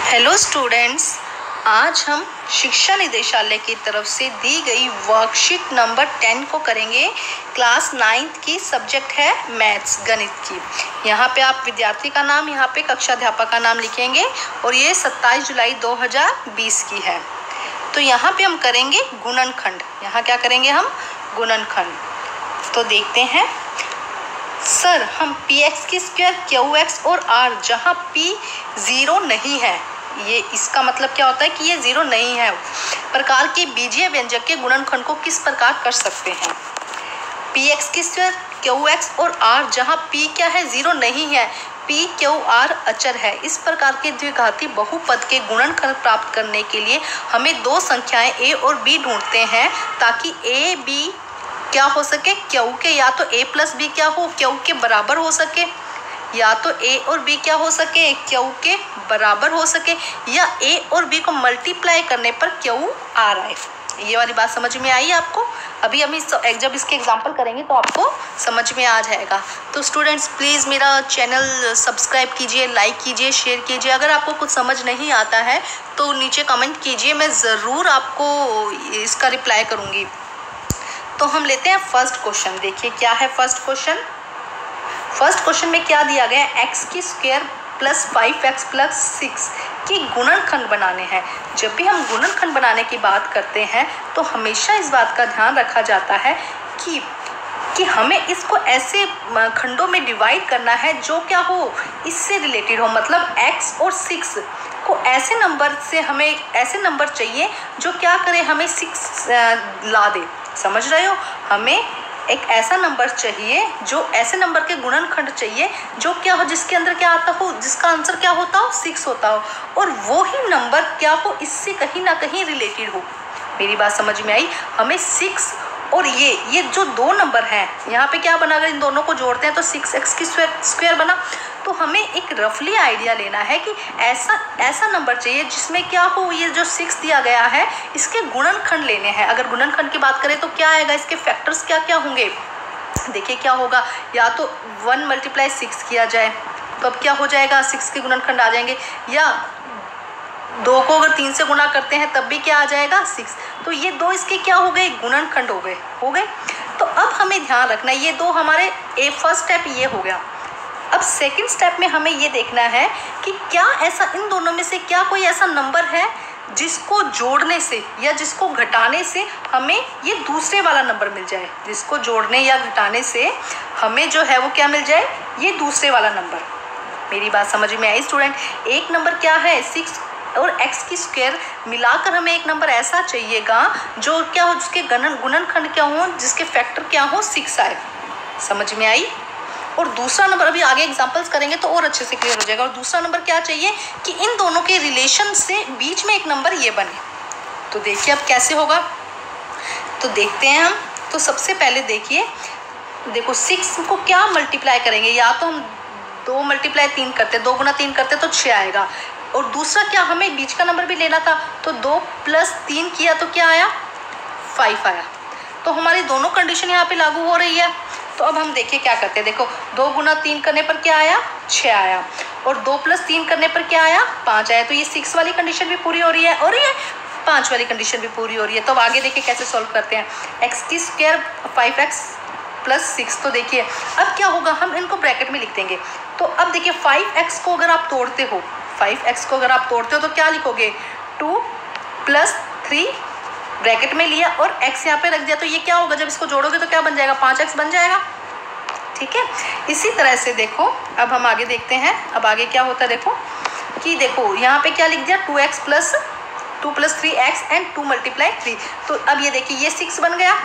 Hello students, आज हम शिक्षा निदेशालय की तरफ से दी गई वर्कशीट नंबर 10 को करेंगे। क्लास 9th की सब्जेक्ट है मैथ्स, गणित की। यहाँ पे आप विद्यार्थी का नाम, यहाँ पे कक्षा अध्यापक का नाम लिखेंगे और ये 27 जुलाई 2020 की है। तो यहाँ पे हम करेंगे गुणनखंड। यहाँ क्या करेंगे हम? गुणनखंड। तो देखते हैं सर, हम px की स्क्वायर, qx और r जहाँ p 0 नहीं है, ये इसका मतलब क्या होता है कि ये 0 नहीं है, प्रकार के बीजीय व्यंजक के गुणनखंड को किस प्रकार कर सकते हैं? px की स्क्वायर, qx और r जहाँ p क्या है? 0 नहीं है, p q r अचर है। इस प्रकार के द्विघाती बहुपद के गुणनखंड प्राप्त करने के लिए हमें दो संख्याएं a और b ढूंढते हैं ताकि a b क्या हो सके? क्यू के या तो a प्लस बी क्या हो? क्यू के बराबर हो सके, या तो a और b क्या हो सके? क्यू के बराबर हो सके, या a और b को मल्टीप्लाई करने पर क्यू आ रहा है। ये वाली बात समझ में आई आपको? अभी हम जब इसके एग्जाम्पल करेंगे तो आपको समझ में आ जाएगा। तो स्टूडेंट्स, प्लीज़ मेरा चैनल सब्सक्राइब कीजिए, लाइक कीजिए, शेयर कीजिए। अगर आपको कुछ समझ नहीं आता है तो नीचे कमेंट कीजिए, मैं ज़रूर आपको इसका रिप्लाई करूँगी। तो हम लेते हैं फर्स्ट क्वेश्चन। देखिए क्या है फर्स्ट क्वेश्चन। फर्स्ट क्वेश्चन में क्या दिया गया है? x की स्क्वायर प्लस 5x प्लस 6 की गुणनखंड बनाने हैं। जब भी हम गुणनखंड बनाने की बात करते हैं तो हमेशा इस बात का ध्यान रखा जाता है कि हमें इसको ऐसे खंडों में डिवाइड करना है जो क्या हो, इससे रिलेटेड हो। मतलब x और 6 को ऐसे नंबर से, हमें ऐसे नंबर चाहिए जो क्या करे, हमें 6 ला दे। समझ रहे हो? हमें एक ऐसा नंबर चाहिए, जो ऐसे नंबर के गुणनखंड चाहिए जो क्या हो, जिसके अंदर क्या आता हो, जिसका आंसर क्या होता हो? 6 होता हो, और वो ही नंबर क्या हो, इससे कहीं ना कहीं रिलेटेड हो। मेरी बात समझ में आई? हमें 6 और ये जो दो नंबर हैं, यहाँ पे क्या बना? अगर इन दोनों को जोड़ते हैं तो 6x की स्क्वायर बना। तो हमें एक रफली आइडिया लेना है कि ऐसा नंबर चाहिए जिसमें क्या हो, ये जो 6 दिया गया है इसके गुणनखंड लेने हैं। अगर गुणनखंड की बात करें तो क्या आएगा, इसके फैक्टर्स क्या क्या होंगे? देखिए क्या होगा, या तो 1 × 6 किया जाए तो अब क्या हो जाएगा, 6 के गुणनखंड आ जाएंगे, या 2 को अगर 3 से गुणा करते हैं तब भी क्या आ जाएगा? 6। तो ये दो इसके क्या हो गए? गुणनखंड हो गए। तो अब हमें ध्यान रखना है, ये दो हमारे फर्स्ट स्टेप ये हो गया। अब सेकंड स्टेप में हमें ये देखना है कि क्या ऐसा इन दोनों में से क्या कोई ऐसा नंबर है जिसको जोड़ने से या जिसको घटाने से हमें ये दूसरे वाला नंबर मिल जाए। जिसको जोड़ने या घटाने से हमें जो है वो क्या मिल जाए? ये दूसरे वाला नंबर। मेरी बात समझ में आई स्टूडेंट? एक नंबर क्या है? 6 और x की स्क्वायर मिलाकर हमें एक नंबर ऐसा चाहिएगा जो क्या हो, जिसके गुणनखंड क्या हो, जिसके फैक्टर क्या हो, 6 आए। समझ में आई? और दूसरा नंबर, अभी आगे एग्जांपल्स करेंगे तो और अच्छे से क्लियर हो जाएगा। और दूसरा नंबर क्या चाहिए कि इन दोनों के रिलेशन से बीच में एक नंबर ये बने। तो देखिए अब कैसे होगा, तो देखते हैं हम। तो सबसे पहले देखो 6 को क्या मल्टीप्लाई करेंगे, या तो हम 2 × 3 करते, 2 × 3 करते तो 6 आएगा। और दूसरा क्या, हमें बीच का नंबर भी लेना था, तो 2 + 3 किया तो क्या आया? 5 आया। तो हमारी दोनों कंडीशन यहाँ पे लागू हो रही है। तो अब हम देखिए क्या करते हैं। देखो 2 × 3 करने पर क्या आया? 6 आया, और 2 + 3 करने पर क्या आया? 5 आया। तो ये 6 वाली कंडीशन भी पूरी हो रही है और ये 5 वाली कंडीशन भी पूरी हो रही है। तो अब आगे देखिए कैसे सॉल्व करते हैं। x की स्क्वायर 5x + 6। तो देखिए अब क्या होगा, हम इनको ब्रैकेट में लिख देंगे। तो अब देखिए 5x को अगर आप तोड़ते हो, 5x को अगर आप तोड़ते हो तो क्या लिखोगे? 2 + 3 ब्रैकेट में लिया और x यहाँ पे रख दिया। तो ये क्या होगा, जब इसको जोड़ोगे तो क्या बन जाएगा? 5x बन जाएगा। ठीक है, इसी तरह से देखो अब हम आगे देखते हैं। अब आगे क्या होता है, देखो यहाँ पे क्या लिख दिया? 2x + 2 + 3x and 2 × 3। तो अब ये देखिए ये 6 बन गया,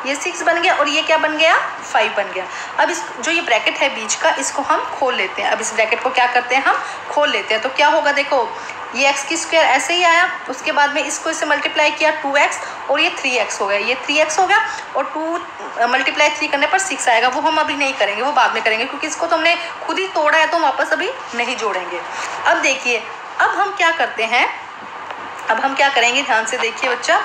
ये 6 बन गया, और ये क्या बन गया? 5 बन गया। अब इस जो ये ब्रैकेट है बीच का, इसको हम खोल लेते हैं। अब इस ब्रैकेट को क्या करते हैं, हम खोल लेते हैं। तो क्या होगा, देखो ये x की स्क्वायर ऐसे ही आया, उसके बाद में इसको इससे मल्टीप्लाई किया 2x, और ये 3x हो गया, ये 3x हो गया, और 2 × 3 करने पर 6 आएगा। वो हम अभी नहीं करेंगे, वो बाद में करेंगे, क्योंकि इसको तो हमने खुद ही तोड़ा है तो हम वापस अभी नहीं जोड़ेंगे। अब देखिए अब हम क्या करते हैं, अब हम क्या करेंगे, ध्यान से देखिए बच्चा।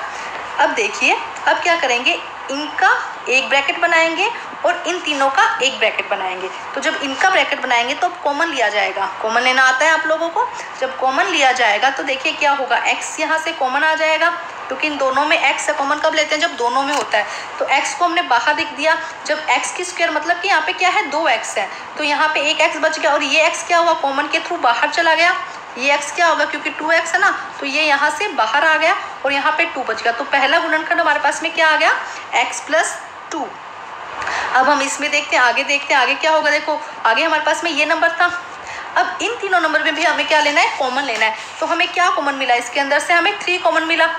अब देखिए अब क्या करेंगे, इनका एक ब्रैकेट बनाएंगे और इन तीनों का एक ब्रैकेट बनाएंगे। तो जब इनका ब्रैकेट बनाएंगे तो अब कॉमन लिया जाएगा, कॉमन लेना आता है आप लोगों को। जब कॉमन लिया जाएगा तो देखिए क्या होगा, x यहाँ से कॉमन आ जाएगा, क्योंकि इन दोनों में x से कॉमन कब लेते हैं, जब दोनों में होता है। तो x को हमने बाहर लिख दिया। जब x की स्क्वायर मतलब कि यहाँ पे क्या है, 2x है, तो यहाँ पे एक x बच गया और ये x क्या हुआ, कॉमन के थ्रू बाहर चला गया। ये x क्या होगा, क्योंकि 2x है ना, तो ये यहाँ से बाहर आ गया और यहाँ पे 2 बच गया। तो पहला गुणनखंड हमारे पास में क्या आ गया, x + 2। अब हम इसमें देखते हैं, आगे देखते हैं आगे क्या होगा। देखो आगे हमारे पास में ये नंबर था। अब इन तीनों नंबर में भी हमें क्या लेना है, कॉमन लेना है। तो हमें क्या कॉमन मिला, इसके अंदर से हमें 3 कॉमन मिला।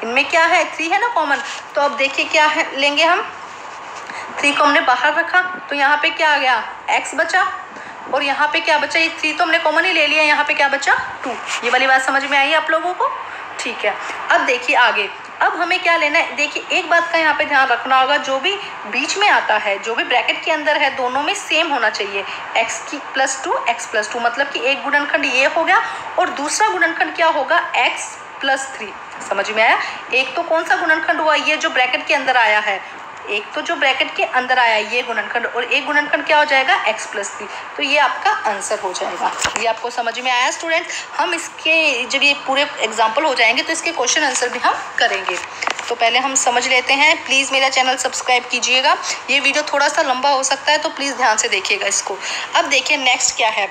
इनमें क्या है, 3 है ना कॉमन। तो अब देखिए क्या है लेंगे हम, 3 को हमने बाहर रखा तो यहाँ पे क्या आ गया, x बचा और यहाँ पे क्या बचा, ये 3 तो हमने कॉमन ही ले लिया, यहाँ पे क्या बचा 2। ये वाली बात समझ में आई आप लोगों को, ठीक है। अब देखिए आगे, अब हमें क्या लेना है। देखिए एक बात का यहाँ पे ध्यान रखना होगा, जो भी बीच में आता है, जो भी ब्रैकेट के अंदर है, दोनों में सेम होना चाहिए। x + 2 x + 2 मतलब कि एक गुणनखंड ये हो गया और दूसरा गुणनखंड क्या होगा, x + 3। समझ में आया। एक तो कौन सा गुणनखंड हुआ, ये जो ब्रैकेट के अंदर आया है, एक तो जो ब्रैकेट के अंदर आया ये गुणनखंड, और एक गुणनखंड क्या हो जाएगा, x + 3। तो ये आपका आंसर हो जाएगा। ये आपको समझ में आया स्टूडेंट। हम इसके जब ये पूरे एग्जाम्पल हो जाएंगे तो इसके क्वेश्चन आंसर भी हम करेंगे। तो पहले हम समझ लेते हैं। प्लीज़ मेरा चैनल सब्सक्राइब कीजिएगा। ये वीडियो थोड़ा सा लंबा हो सकता है तो प्लीज़ ध्यान से देखिएगा इसको। अब देखिए नेक्स्ट क्या है,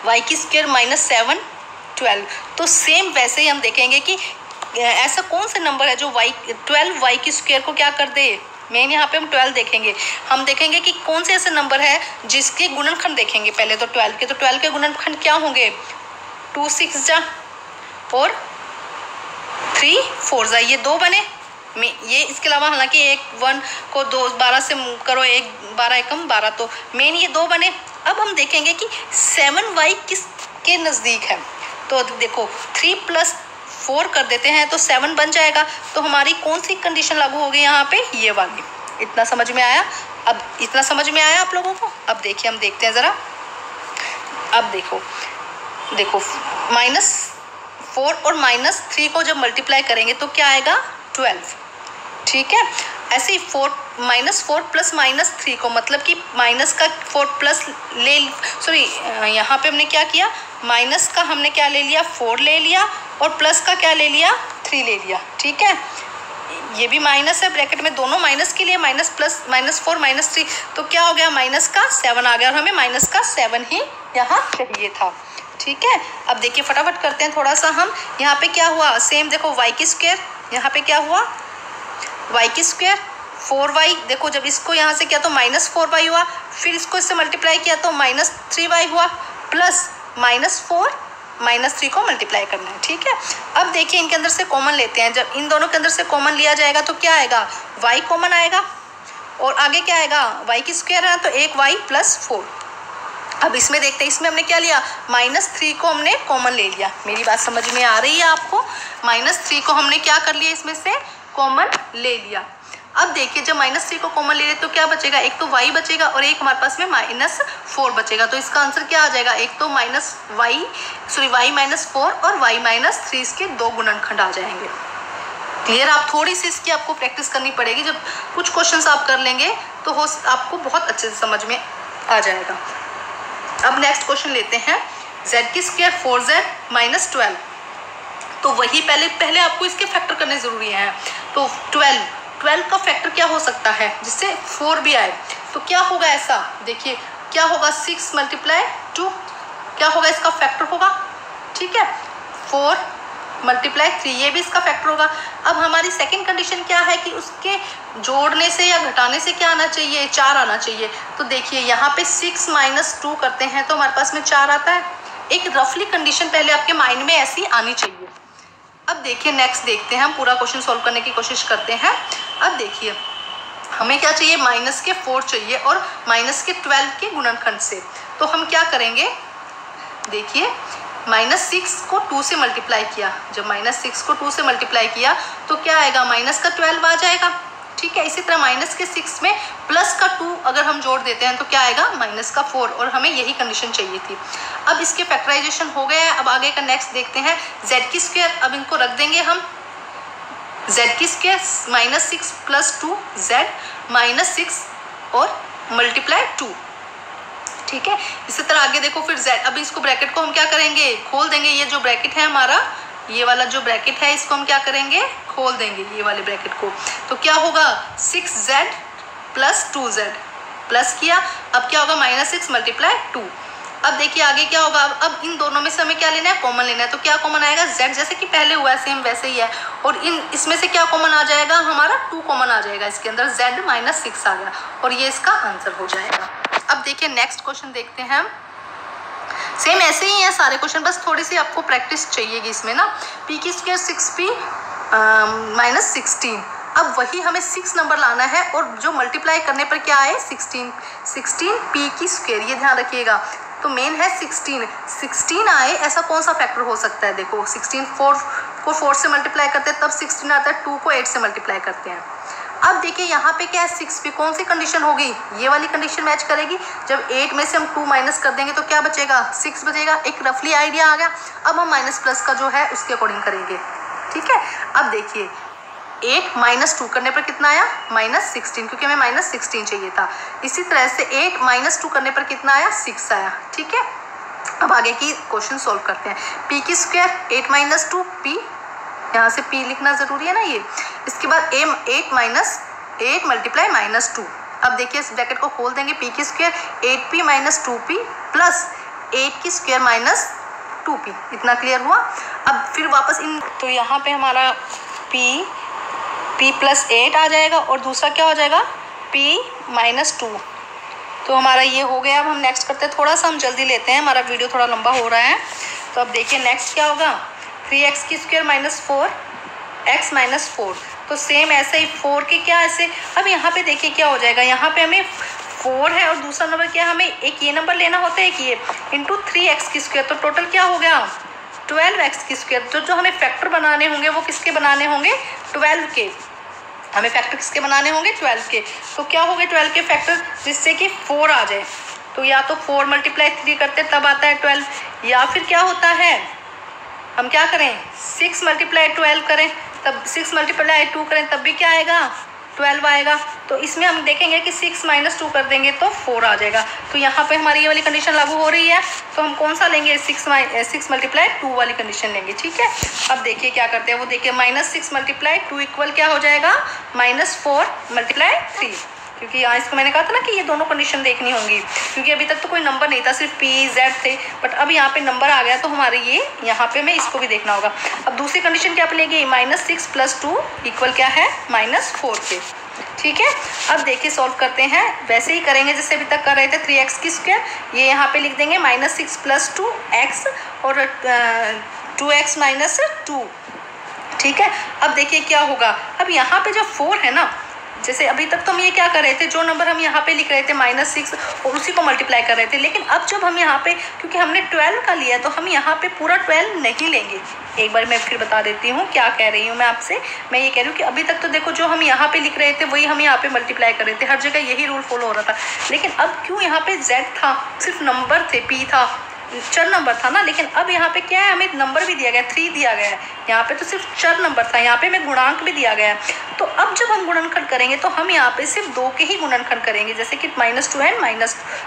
y² - 7 12। तो सेम वैसे ही हम देखेंगे कि ऐसा कौन सा नंबर है जो 12 y² को क्या कर दे। मेन यहाँ पे हम 12 देखेंगे। हम देखेंगे कि कौन से ऐसे नंबर है जिसके गुणनखंड देखेंगे पहले तो 12 के। तो 12 के गुणनखंड क्या होंगे, 2 6 जा और 3 4 जा, ये 2 बने। ये इसके अलावा हालांकि 1 1 को 2 12 से करो, 1 12 एकम 12, तो मेन ये 2 बने। अब हम देखेंगे कि 7y किसके नज़दीक है। तो देखो 3 + 4 कर देते हैं तो 7 बन जाएगा। तो हमारी कौन सी कंडीशन लागू होगी यहाँ पे, ये वाली। इतना समझ में आया। अब इतना समझ में आया आप लोगों को। अब देखिए हम देखते हैं ज़रा। अब देखो -4 और -3 को जब मल्टीप्लाई करेंगे तो क्या आएगा, 12। ठीक है। ऐसे ही -4 + -3 को, मतलब कि माइनस का 4 प्लस ले, सॉरी यहाँ पे हमने क्या किया, माइनस का हमने क्या ले लिया, 4 ले लिया और प्लस का क्या ले लिया, 3 ले लिया। ठीक है। ये भी माइनस है, ब्रैकेट में दोनों माइनस के लिए, -+, -4 -3, तो क्या हो गया, माइनस का 7 आ गया और हमें माइनस का 7 ही यहाँ चाहिए था। ठीक है। अब देखिए फटाफट करते हैं थोड़ा सा हम। यहाँ पे क्या हुआ, सेम देखो y², यहाँ पे क्या हुआ, y² 4y। देखो जब इसको यहाँ से किया तो -4y हुआ, फिर इसको इससे मल्टीप्लाई किया तो -3y हुआ, प्लस -4 -3 को मल्टीप्लाई करना है। ठीक है। अब देखिए इनके अंदर से कॉमन लेते हैं। जब इन दोनों के अंदर से कॉमन लिया जाएगा तो क्या आएगा, y कॉमन आएगा और आगे क्या आएगा, y² है तो 1y + 4। अब इसमें देखते हैं, इसमें हमने क्या लिया, -3 को हमने कॉमन ले लिया। मेरी बात समझ में आ रही है आपको। -3 को हमने क्या कर लिया, इसमें से कॉमन ले लिया। अब देखिए जब -3 को कॉमन ले लें तो क्या बचेगा, एक तो y बचेगा और एक हमारे पास में -4 बचेगा। तो इसका आंसर क्या आ जाएगा, एक तो y -4 और y -3 इसके 2 गुणनखंड आ जाएंगे। क्लियर। आप थोड़ी सी इसकी आपको प्रैक्टिस करनी पड़ेगी। जब कुछ क्वेश्चंस आप कर लेंगे तो आपको बहुत अच्छे से समझ में आ जाएगा। अब नेक्स्ट क्वेश्चन लेते हैं, z² 4z - 12। तो वही पहले आपको इसके फैक्टर करने ज़रूरी हैं। तो 12 का फैक्टर क्या हो सकता है जिससे 4 भी आए, तो क्या होगा ऐसा, देखिए क्या होगा, 6 × 2 क्या होगा, इसका फैक्टर होगा। ठीक है। 4 × 3 ये भी इसका फैक्टर होगा। अब हमारी सेकंड कंडीशन क्या है कि उसके जोड़ने से या घटाने से क्या आना चाहिए, 4 आना चाहिए। तो देखिए यहाँ पे 6 - 2 करते हैं तो हमारे पास में 4 आता है। एक रफली कंडीशन पहले आपके माइंड में ऐसी आनी चाहिए। अब देखिए नेक्स्ट देखते हैं, हम पूरा क्वेश्चन सॉल्व करने की कोशिश करते हैं। अब देखिए हमें क्या चाहिए, -4 चाहिए और -12 के गुणनखंड से। तो हम क्या करेंगे, देखिए -6 को 2 से मल्टीप्लाई किया। जब -6 को 2 से मल्टीप्लाई किया तो क्या आएगा, -12 आ जाएगा। ठीक है। इसी तरह -6 में +2 अगर हम जोड़ देते हैं तो क्या आएगा, -4, और हमें यही कंडीशन चाहिए थी। अब इसके फैक्टराइजेशन हो गया है। अब आगे का नेक्स्ट देखते हैं, z²। अब इनको रख देंगे हम, z² -6 + 2z -6 और मल्टीप्लाई 2। ठीक है, इसी तरह आगे देखो फिर z, अभी इसको ब्रैकेट को हम क्या करेंगे, खोल देंगे। ये जो ब्रैकेट है हमारा, ये वाला जो ब्रैकेट है इसको हम क्या करेंगे, खोल देंगे ये वाले ब्रैकेट को। तो क्या होगा 6z प्लस 2z, प्लस किया, अब क्या होगा -6 मल्टीप्लाई 2। अब देखिए आगे क्या होगा, अब इन दोनों में से हमें क्या लेना है, कॉमन लेना है। तो क्या कॉमन आएगा, z, जैसे कि पहले हुआ है सेम वैसे ही है। और इसमें से क्या कॉमन आ जाएगा, हमारा 2 कॉमन आ जाएगा इसके अंदर, z -6 आ गया और ये इसका आंसर हो जाएगा। अब देखिए नेक्स्ट क्वेश्चन देखते हैं हम। सेम ऐसे ही है सारे क्वेश्चन, बस थोड़ी सी आपको प्रैक्टिस चाहिएगी इसमें ना। p की स्क्वायर 6p -16, अब वही हमें 6 नंबर लाना है और जो मल्टीप्लाई करने पर क्या आए 16 p की स्क्वायर, ये ध्यान रखिएगा। तो मेन है 16 आए, ऐसा कौन सा फैक्टर हो सकता है। देखो 16 4 को 4 से मल्टीप्लाई करते हैं तब 16 आता है, 2 को 8 से मल्टीप्लाई करते हैं। अब देखिए यहाँ पे क्या है 6 पे कौन सी कंडीशन होगी, ये वाली कंडीशन मैच करेगी। जब 8 में से हम 2 माइनस कर देंगे तो क्या बचेगा, 6 बचेगा। एक रफली आइडिया आ गया। अब हम माइनस प्लस का जो है उसके अकॉर्डिंग करेंगे। ठीक है, अब देखिए 8 -2 करने पर कितना आया, -16, क्योंकि हमें -16 चाहिए था। इसी तरह से 8 -2 करने पर कितना आया, 6 आया। ठीक है, अब आगे की क्वेश्चन सोल्व करते हैं। p की स्क्वायर 8 -2 p, यहाँ से p लिखना जरूरी है ना ये। इसके बाद 8 मल्टीप्लाई -2। अब देखिए इस ब्रैकेट को खोल देंगे, p की स्क्वायर 8p -2p प्लस 8 की स्क्वायर -2p। इतना क्लियर हुआ। अब फिर वापस इन, तो यहाँ पे हमारा p प्लस 8 आ जाएगा और दूसरा क्या हो जाएगा p -2। तो हमारा ये हो गया। अब हम नेक्स्ट करते हैं, थोड़ा सा हम जल्दी लेते हैं, हमारा वीडियो थोड़ा लंबा हो रहा है। तो अब देखिए नेक्स्ट क्या होगा, 3x की स्क्वायर -4x -4। तो सेम ऐसे ही 4 के क्या ऐसे, अब यहाँ पे देखिए क्या हो जाएगा, यहाँ पे हमें 4 है और दूसरा नंबर क्या, हमें एक ये नंबर लेना होता है, एक ये इंटू 3x की स्क्वायर। तो टोटल क्या हो गया 12x की स्क्वायर। जो हमें फैक्टर बनाने होंगे वो किसके बनाने होंगे, 12 के। हमें फैक्टर किसके बनाने होंगे, 12 के। तो क्या हो गए 12 के फैक्टर, जिससे कि 4 आ जाए। तो या तो 4 × 3 करते तब आता है 12, या फिर क्या होता है हम क्या करें 6 × 12 करें, तब 6 × 2 करें तब भी क्या आएगा 12 आएगा। तो इसमें हम देखेंगे कि 6 - 2 कर देंगे तो 4 आ जाएगा। तो यहाँ पे हमारी ये वाली कंडीशन लागू हो रही है। तो हम कौन सा लेंगे, 6 × 2 वाली कंडीशन लेंगे। ठीक है, अब देखिए क्या करते हैं, वो देखिए -6 × 2 इक्वल क्या हो जाएगा -4 × 3। क्योंकि यहाँ इसको मैंने कहा था ना कि ये दोनों कंडीशन देखनी होंगी, क्योंकि अभी तक तो कोई नंबर नहीं था, सिर्फ p z थे। बट अब यहाँ पे नंबर आ गया तो हमारे ये यहाँ पे हमें इसको भी देखना होगा। अब दूसरी कंडीशन क्या लेंगे, -6 + 2 इक्वल क्या है -4 के। ठीक है, अब देखिए सॉल्व करते हैं, वैसे ही करेंगे जैसे अभी तक कर रहे थे। 3x की स्क्वायर ये यहाँ पे लिख देंगे, -6 + 2x और 2x - 2। ठीक है, अब देखिए क्या होगा, अब यहाँ पे जो 4 है ना, जैसे अभी तक तो हम ये क्या कर रहे थे, जो नंबर हम यहाँ पे लिख रहे थे -6 और उसी को मल्टीप्लाई कर रहे थे। लेकिन अब जब हम यहाँ पे, क्योंकि हमने 12 का लिया, तो हम यहाँ पे पूरा 12 नहीं लेंगे। एक बार मैं फिर बता देती हूँ क्या कह रही हूँ मैं आपसे। मैं ये कह रही हूँ कि अभी तक तो देखो जो हम यहाँ पे लिख रहे थे वही हम यहाँ पे मल्टीप्लाई कर रहे थे, हर जगह यही रूल फॉलो हो रहा था। लेकिन अब क्यों यहाँ पे z था, सिर्फ नंबर थे, p था, चर नंबर था ना। लेकिन अब यहाँ पे क्या है, हमें नंबर भी दिया गया, 3 दिया गया है। यहाँ पे तो सिर्फ चर नंबर था, यहाँ पे हमें गुणांक भी दिया गया है। तो अब जब हम गुणनखंड करेंगे तो हम यहाँ पे सिर्फ 2 के ही गुणनखंड करेंगे, जैसे कि -2 and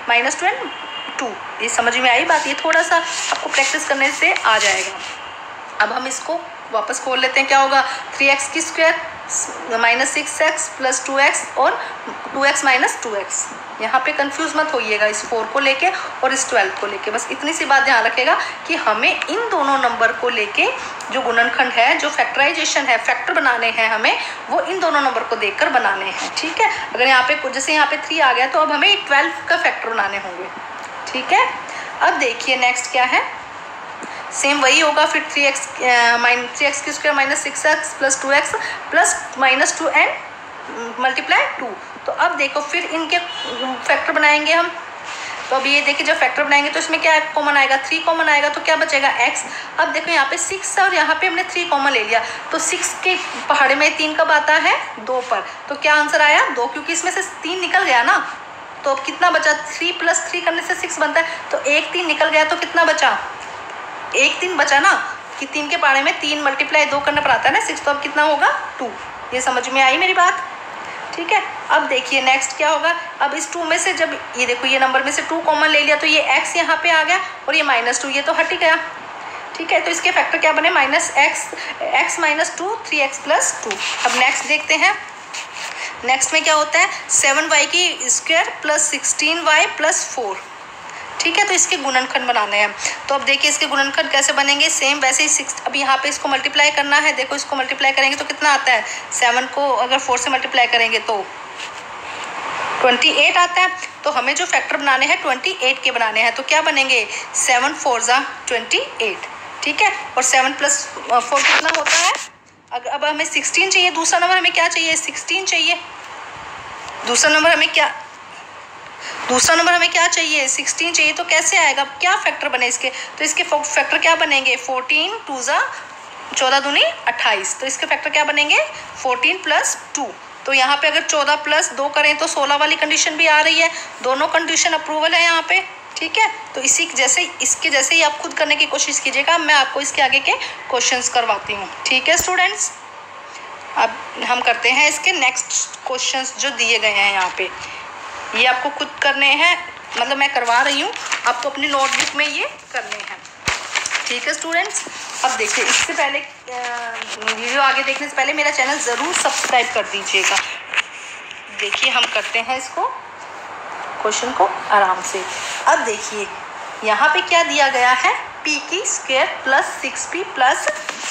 -2। ये समझ में आई बात, ये थोड़ा सा आपको प्रैक्टिस करने से आ जाएगा। अब हम इसको वापस खोल लेते हैं, क्या होगा 3x की स्क्वायर -6x + 2x और 2x - 2x। यहाँ पे कंफ्यूज मत होइएगा इस 4 को लेके और इस 12 को लेके। बस इतनी सी बात ध्यान रखेगा कि हमें इन दोनों नंबर को लेके जो गुणनखंड है, जो फैक्टराइजेशन है, फैक्टर बनाने हैं हमें, वो इन दोनों नंबर को देखकर बनाने हैं। ठीक है, अगर यहाँ पे जैसे यहाँ पे 3 आ गया तो अब हमें 12 का फैक्टर बनाने होंगे। ठीक है, अब देखिए नेक्स्ट क्या है, सेम वही होगा फिर 3x की square -6x + 2x plus -2 and multiply 2। तो अब देखो फिर इनके फैक्टर बनाएंगे हम। तो अब ये देखिए जब फैक्टर बनाएंगे तो इसमें क्या कॉमन आएगा, 3 कॉमन आएगा। तो क्या बचेगा x। अब देखो यहाँ पे 6 है और यहाँ पे हमने 3 कॉमन ले लिया। तो 6 के पहाड़े में 3 कब आता है, 2 पर। तो क्या आंसर आया 2, क्योंकि इसमें से 3 निकल गया ना। तो अब कितना बचा, 3 + 3 करने से 6 बनता है। तो 1 3 निकल गया तो कितना बचा, 1 3 बचा ना, कि 3 के पहाड़े में 3 × 2 करने पर आता है ना 6। तो अब कितना होगा 2। ये समझ में आई मेरी बात। ठीक है। अब देखिए नेक्स्ट क्या होगा, अब इस 2 में से जब ये देखो ये नंबर में से 2 कॉमन ले लिया तो ये x यहाँ पे आ गया और ये -2 ये तो हट ही गया, ठीक है। तो इसके फैक्टर क्या बने, -x -2 3x + 2। अब नेक्स्ट देखते हैं, नेक्स्ट में क्या होता है 7y की स्क्वायर + 16y + 4, ठीक है। तो इसके गुणनखंड बनाने हैं। तो अब देखिए इसके गुणनखंड कैसे बनेंगे, सेम वैसे ही 6, अब यहाँ पे इसको मल्टीप्लाई करना है। देखो इसको मल्टीप्लाई करेंगे तो कितना आता है, 7 को अगर 4 से मल्टीप्लाई करेंगे तो 28 आता है। तो हमें जो फैक्टर बनाने हैं 28 के बनाने हैं। तो क्या बनेंगे, 7 4 = 28, ठीक है। और 7 + 4 कितना होता है, अब हमें 16 चाहिए। दूसरा नंबर हमें क्या चाहिए, 16 चाहिए। दूसरा नंबर हमें क्या चाहिए, 16 चाहिए। तो कैसे आएगा, क्या फैक्टर बने इसके, तो इसके फैक्टर क्या बनेंगे, 14 2 = 14 दूनी 28। तो इसके फैक्टर क्या बनेंगे, 14 + 2। तो यहाँ पे अगर 14 + 2 करें तो 16 वाली कंडीशन भी आ रही है। दोनों कंडीशन अप्रूवल है यहाँ पे, ठीक है। तो इसके जैसे ही आप खुद करने की कोशिश कीजिएगा। मैं आपको इसके आगे के क्वेश्चंस करवाती हूँ, ठीक है स्टूडेंट्स। अब हम करते हैं इसके नेक्स्ट क्वेश्चंस जो दिए गए हैं यहाँ पे, ये आपको खुद करने हैं, मतलब मैं करवा रही हूँ, आपको अपनी नोटबुक में ये करने हैं, ठीक है स्टूडेंट्स। अब देखिए इससे पहले वीडियो आगे देखने से पहले मेरा चैनल ज़रूर सब्सक्राइब कर दीजिएगा। देखिए हम करते हैं इसको क्वेश्चन को आराम से। अब देखिए यहाँ पे क्या दिया गया है, p की स्क्वायर + 6p +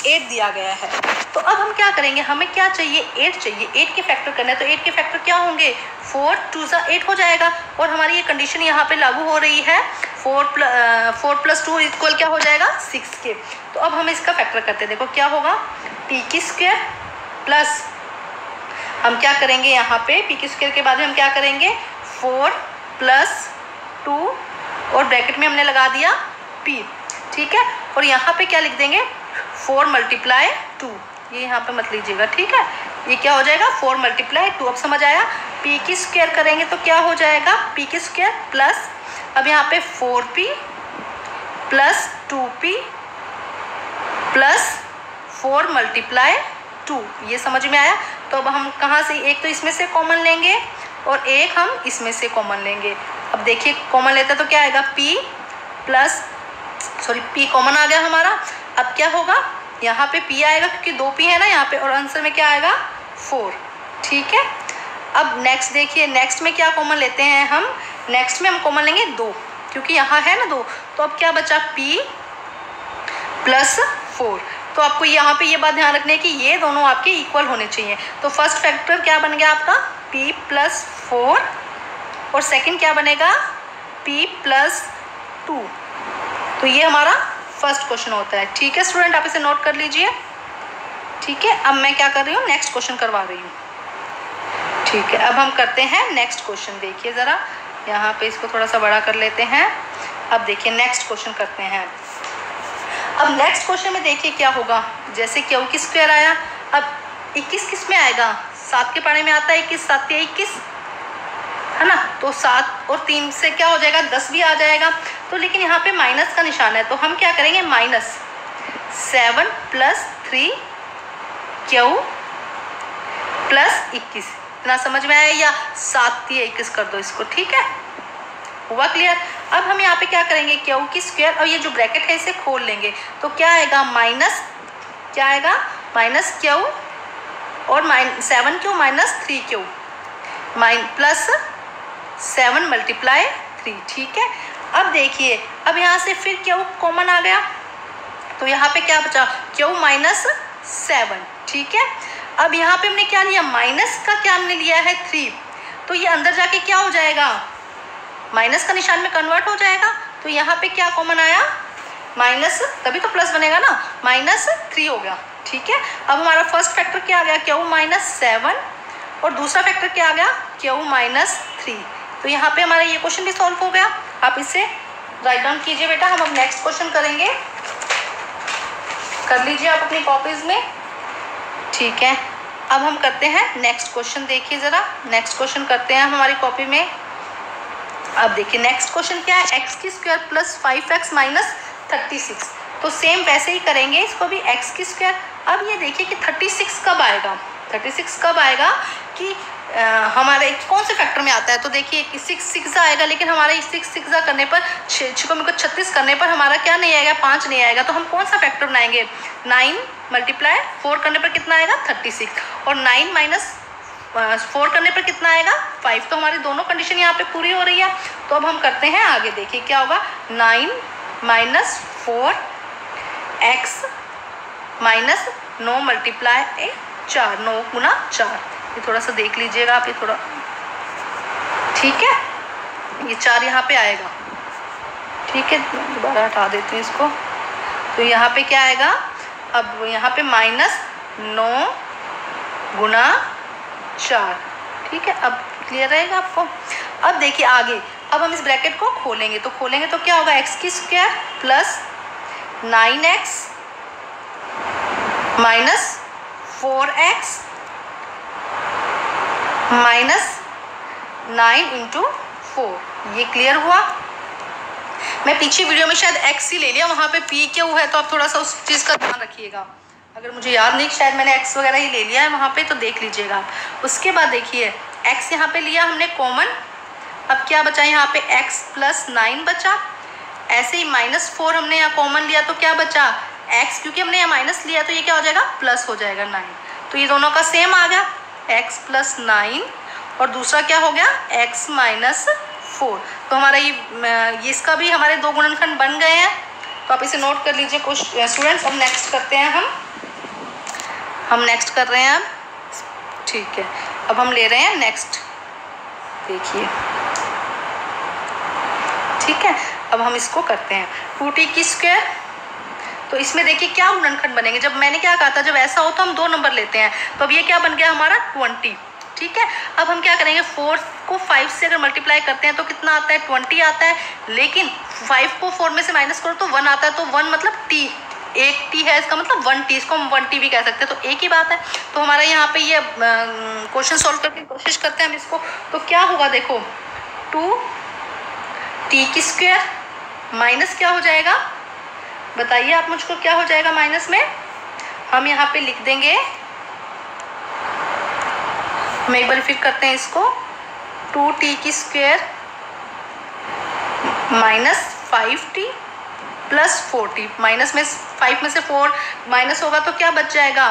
8 दिया गया है। तो अब हम क्या करेंगे, हमें क्या चाहिए, 8 चाहिए। 8 के फैक्टर करना है। तो 8 के फैक्टर क्या होंगे, 4 2 = 8 हो जाएगा। और हमारी ये कंडीशन यहाँ पे लागू हो रही है, 4 + 2 = क्या हो जाएगा, 6 के। तो अब हम इसका फैक्टर करते हैं। देखो क्या होगा, p की स्क्वायर प्लस हम क्या करेंगे यहाँ पे, p की स्क्वायर के बाद में हम क्या करेंगे, 4 + 2 और ब्रैकेट में हमने लगा दिया p, ठीक है। और यहाँ पे क्या लिख देंगे, 4 × 2, ये यहाँ पे मत लीजिएगा, ठीक है। ये क्या हो जाएगा, 4 × 2। अब समझ आया, p की स्क्वायर करेंगे तो क्या हो जाएगा, p की स्क्वायर प्लस अब यहाँ पे 4p + 2p + 4 × 2, ये समझ में आया। तो अब हम कहाँ से, एक तो इसमें से कॉमन लेंगे और एक हम इसमें से कॉमन लेंगे। अब देखिए कॉमन लेते तो क्या आएगा, p कॉमन आ गया हमारा। अब क्या होगा, यहाँ पे p आएगा क्योंकि 2p है ना यहाँ पे, और आंसर में क्या आएगा, 4, ठीक है। अब नेक्स्ट देखिए, नेक्स्ट में क्या कॉमन लेते हैं हम, नेक्स्ट में हम कॉमन लेंगे 2 क्योंकि यहाँ है ना 2। तो अब क्या बचा, p + 4। तो आपको यहाँ पे ये बात ध्यान रखनी है कि ये दोनों आपके इक्वल होने चाहिए। तो फर्स्ट फैक्टर क्या बन गया आपका, p + 4 और सेकंड क्या बनेगा, p + 2। तो ये हमारा फर्स्ट क्वेश्चन होता है, ठीक है स्टूडेंट, आप इसे नोट कर लीजिए, ठीक है। अब मैं क्या कर रही हूँ, नेक्स्ट क्वेश्चन करवा रही हूँ, ठीक है। अब हम करते हैं नेक्स्ट क्वेश्चन। देखिए ज़रा यहाँ पे इसको थोड़ा सा बड़ा कर लेते हैं। अब देखिए नेक्स्ट क्वेश्चन करते हैं। अब नेक्स्ट क्वेश्चन में देखिए क्या होगा, जैसे क्यू की स्क्वायर आया, अब 21 किस में आएगा, 7 के पारे में आता है 21, 7 × 21 है ना। तो 7 और 3 से क्या हो जाएगा, 10 भी आ जाएगा। तो लेकिन यहाँ पे माइनस का निशान है, तो हम क्या करेंगे, -7 + 3q + 21, इतना समझ में आया, या 7 × 21 कर दो इसको, ठीक है, हुआ क्लियर। अब हम यहाँ पे क्या करेंगे, क्यू की स्क्वायर और ये जो ब्रैकेट है इसे खोल लेंगे। तो क्या आएगा, क्या आएगा, -q और 7q - 3q + 7 × 3, ठीक है। अब देखिए, अब यहाँ से फिर क्यू कॉमन आ गया, तो यहाँ पे क्या बचा, q - 7, ठीक है। अब यहाँ पे हमने क्या लिया, माइनस का क्या हमने लिया है 3, तो ये अंदर जाके क्या हो जाएगा, माइनस का निशान में कन्वर्ट हो जाएगा। तो यहाँ पे क्या कॉमन आया, माइनस, तभी तो प्लस बनेगा ना, -3 हो गया, ठीक है। अब हमारा फर्स्ट फैक्टर क्या आ गया, q - 7 और दूसरा फैक्टर क्या आ गया, q - 3। तो यहाँ पे हमारा ये क्वेश्चन भी सॉल्व हो गया। आप इसे राइट डाउन कीजिए बेटा, हम अब नेक्स्ट क्वेश्चन करेंगे, कर लीजिए आप अपनी कॉपीज में, ठीक है। अब हम करते हैं नेक्स्ट क्वेश्चन। देखिए ज़रा नेक्स्ट क्वेश्चन करते हैं हमारी कॉपी में। अब देखिए नेक्स्ट क्वेश्चन क्या है, x की स्क्वायर + 5x - 36। तो सेम वैसे ही करेंगे इसको भी, x की स्क्वायर। अब ये देखिए कि 36 कब आएगा, 36 कब आएगा कि हमारे कौन से फैक्टर में आता है, तो देखिए 6 आएगा, लेकिन हमारे 6 करने पर 6 को 36 करने पर हमारा क्या नहीं आएगा, 5 नहीं आएगा। तो हम कौन सा फैक्टर बनाएंगे, 9 मल्टीप्लाई 4 करने पर कितना आएगा 36, और 9 माइनस 4 करने पर कितना आएगा 5। तो हमारी दोनों कंडीशन यहाँ पे पूरी हो रही है। तो अब हम करते हैं आगे, देखिए क्या होगा, 9 माइनस 4 एक्स माइनस 9 मल्टीप्लाई 4, 9 गुना 4। ये थोड़ा सा देख लीजिएगा आप, ये थोड़ा ठीक है, ये 4 यहाँ पे आएगा, ठीक है, दोबारा हटा देती हूँ इसको। तो यहाँ पे क्या आएगा, अब यहाँ पे माइनस 9 गुना 4, ठीक है, अब क्लियर रहेगा आपको। अब देखिए आगे, अब हम इस ब्रैकेट को खोलेंगे, तो खोलेंगे तो क्या होगा, एक्स की square plus 9x minus 4x minus 9 into 4। ये क्लियर हुआ। मैं पीछे वीडियो में शायद x ही ले लिया, वहाँ पे p क्यों है, तो आप थोड़ा सा उस चीज़ का ध्यान रखिएगा। अगर मुझे याद नहीं, शायद मैंने x वगैरह ही ले लिया है वहाँ पे, तो देख लीजिएगा। उसके बाद देखिए x यहाँ पे लिया हमने कॉमन, अब क्या बचा यहाँ पे x प्लस 9 बचा। ऐसे ही माइनस 4 हमने यहाँ कॉमन लिया, तो क्या बचा x, क्योंकि हमने यहाँ माइनस लिया तो ये क्या हो जाएगा प्लस हो जाएगा 9। तो ये दोनों का सेम आ गया, x प्लस 9, और दूसरा क्या हो गया x माइनस 4। तो हमारा ये इसका भी हमारे 2 गुणनखंड बन गए हैं। तो आप इसे नोट कर लीजिए कुछ स्टूडेंट्स। अब नेक्स्ट करते हैं हम नेक्स्ट कर रहे हैं अब, ठीक है, अब हम ले रहे हैं नेक्स्ट, देखिए ठीक है। अब हम इसको करते हैं 2t की स्क्वायर। तो इसमें देखिए क्या गुणनखंड बनेंगे, जब मैंने क्या कहा था, जब ऐसा हो तो हम 2 नंबर लेते हैं। तो अब ये क्या बन गया हमारा 20, ठीक है। अब हम क्या करेंगे, 4 को 5 से अगर मल्टीप्लाई करते हैं तो कितना आता है 20 आता है, लेकिन 5 को 4 में से माइनस करो तो 1 आता है। तो 1 मतलब t, एक t है, इसका मतलब 1t, इसको हम 1t भी कह सकते हैं, तो एक ही बात है। तो हमारा यहाँ पे ये क्वेश्चन सॉल्व करके कोशिश करते हैं हम इसको। तो क्या होगा देखो, 2t की स्क्वायर माइनस क्या हो जाएगा, बताइए आप मुझको क्या हो जाएगा माइनस में। हम यहाँ पे लिख देंगे, हम एक बार फिर करते हैं इसको, 2t की square minus 5t plus 4t। Minus में 5 में से 4 माइनस होगा तो क्या बच जाएगा,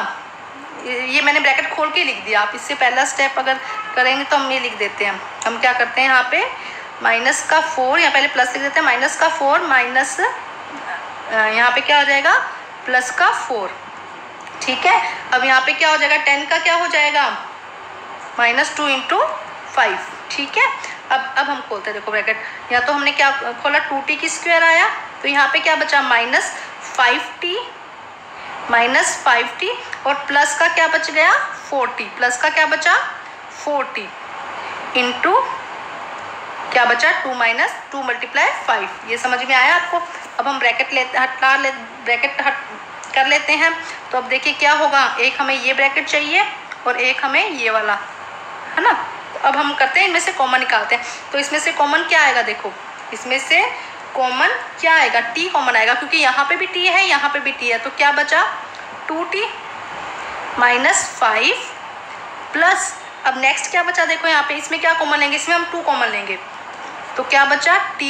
ये मैंने ब्रैकेट खोल के लिख दिया। आप इससे पहला स्टेप अगर करेंगे तो हम ये लिख देते हैं। हम क्या करते हैं यहाँ पे माइनस का 4, यहाँ पहले प्लस लिख देते हैं, माइनस का 4 माइनस यहाँ पे क्या हो जाएगा प्लस का 4, ठीक है। अब यहाँ पे क्या हो जाएगा 10 का क्या हो जाएगा माइनस 2 इंटू 5, ठीक है। अब हम खोलते हैं, देखो ब्रैकेट, यहाँ तो हमने क्या खोला 2t की स्क्वायर आया, तो यहाँ पे क्या बचा माइनस 5t और प्लस का क्या बच गया 4t, प्लस का क्या बचा 4t इंटू क्या बचा 2 माइनस 2 मल्टीप्लाई 5। ये समझ में आया आपको। अब हम ब्रैकेट ब्रैकेट कर लेते हैं। तो अब देखिए क्या होगा, एक हमें ये ब्रैकेट चाहिए और एक हमें ये वाला, है ना। तो अब हम करते हैं, इनमें से कॉमन निकालते हैं। तो इसमें से कॉमन क्या आएगा, देखो इसमें से कॉमन क्या आएगा, t कॉमन आएगा, क्योंकि यहाँ पे भी t है, यहाँ पे भी t है। तो क्या बचा 2t माइनस 5 प्लस, अब नेक्स्ट क्या बचा, देखो यहाँ पे इसमें क्या कॉमन लेंगे, इसमें हम 2 कॉमन लेंगे। तो क्या बचा t,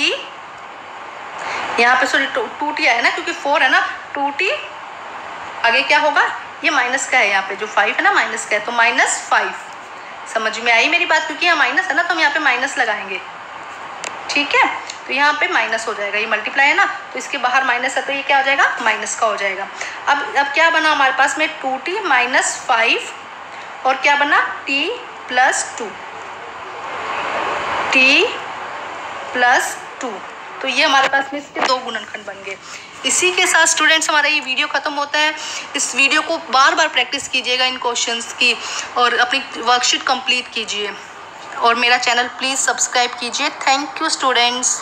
यहाँ पे सॉरी 2t आया ना, क्योंकि 4 है ना, 2t आगे क्या होगा, ये माइनस का है, यहाँ पे जो 5 है ना माइनस का है, तो माइनस 5। समझ में आई मेरी बात, क्योंकि यहाँ माइनस है ना तो हम यहाँ पे माइनस लगाएंगे, ठीक है। तो यहाँ पे माइनस हो जाएगा, ये मल्टीप्लाई है ना, तो इसके बाहर माइनस है तो ये क्या हो जाएगा माइनस का हो जाएगा। अब क्या बना हमारे पास में 2t माइनस 5 और क्या बना t प्लस 2, t प्लस 2। तो ये हमारे पास में इसके 2 गुणनखंड बन गए। इसी के साथ स्टूडेंट्स हमारा ये वीडियो ख़त्म होता है। इस वीडियो को बार बार प्रैक्टिस कीजिएगा इन क्वेश्चंस की, और अपनी वर्कशीट कंप्लीट कीजिए, और मेरा चैनल प्लीज़ सब्सक्राइब कीजिए। Thank you students.